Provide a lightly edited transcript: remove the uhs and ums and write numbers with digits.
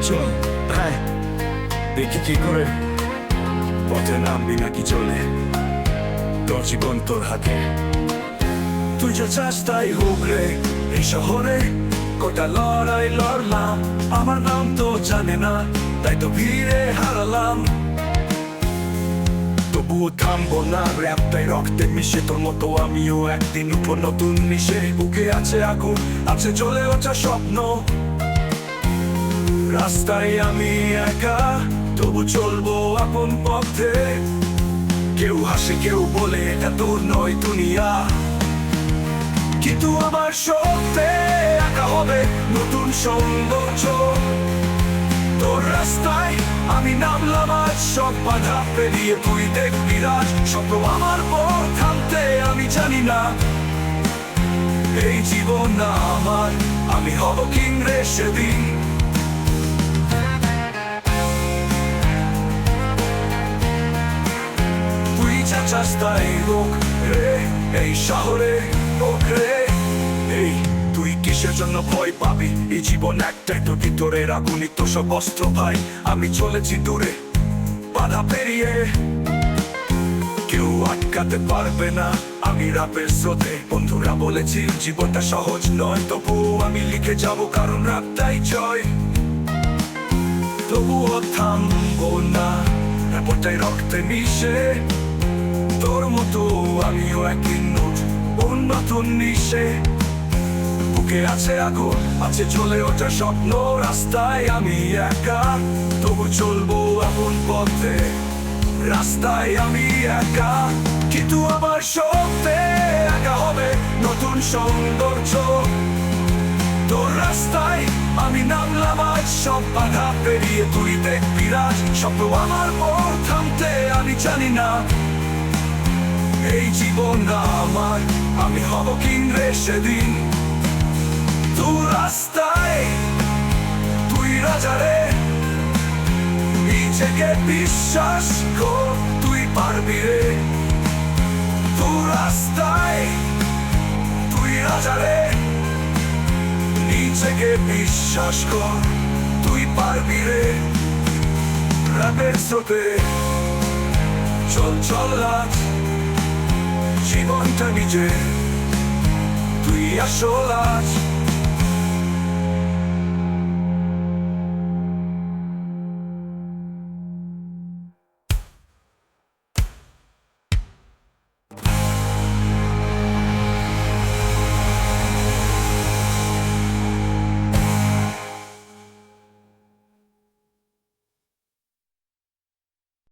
চল হ্যাঁ দেখি কি করে পথে নামবি নাকি চলে তোর জীবন তোর হাতে তুই যা চাস তাই হোক রে এই শহরে গোটা লড়াই লড়লাম আমার নাম তো জানে না তাই তো ভিড়ে হারালাম তবুও থামবো না র্যাপটাই রক্তে মিশে তোর মতো আমিও একদিন উপর নতুন মিশে বুকে আছে আগুন আছে জ্বলে ওঠা স্বপ্ন রাস্তায় আমি একা তবু চলবো আপন পথে কেউ হাসে কেউ বলে এটা তোর নয় দুনিয়া কিন্তু আমার সত্যে একা হবে নতুন সৌন্দর্য তোর রাস্তায় আমি নামলাম আজ সব বাধা পেরিয়ে তুই দেখবি রাজ স্বপ্ন আমার পর থামতে আমি জানি না এই জীবন না আমার আমি হব কিং রে সেদিন তুই যা চাস তাই হোক রে এই শহরে হোক রে এই তুই কিসের জন্য ভয় পাবি এই জীবন একটাই তোর ভিতরের আগুনই তো সব অস্ত্র ভাই আমি চলেছি দূরে বাধা পেরিয়ে কেউ আটকাতে পারবে না আমি রাপের স্রোতে বন্ধুরা বলেছি জীবনটা সহজ নয় তবু আমি লিখে যাব কারণ রাপটাই জয় তবুও থামবো না রাপটাই রক্তে মিশে তোর মতো আমিও একদিন নতুন নিশে বুকে আছে আগুন আছে চলে ওঠা স্বপ্ন রাস্তায় আমি একা তবু চলবো আপন পথে রাস্তায় আমি একা কিন্তু আমার সত্যে একা হবে নতুন সৌন্দর্য তোর রাস্তায় আমি নামলাম আজ সব বাধা পেরিয়ে তুই দেখবি রাজ স্বপ্ন আমার পর থামতে আমি জানি না এই জীবন না আমার আমি হব কিং রে সেদিন তুই রাস্তায় তুই রাজা রে নিজেকে বিশ্বাস কর তুই পারবি রে তুই রাস্তায় তুই রাজা রে নিজেকে বিশ্বাস কর তুই পারবি রে রাতের স্রোতে চল চল রাজ জীবনটা নিজে তুই আসল আজ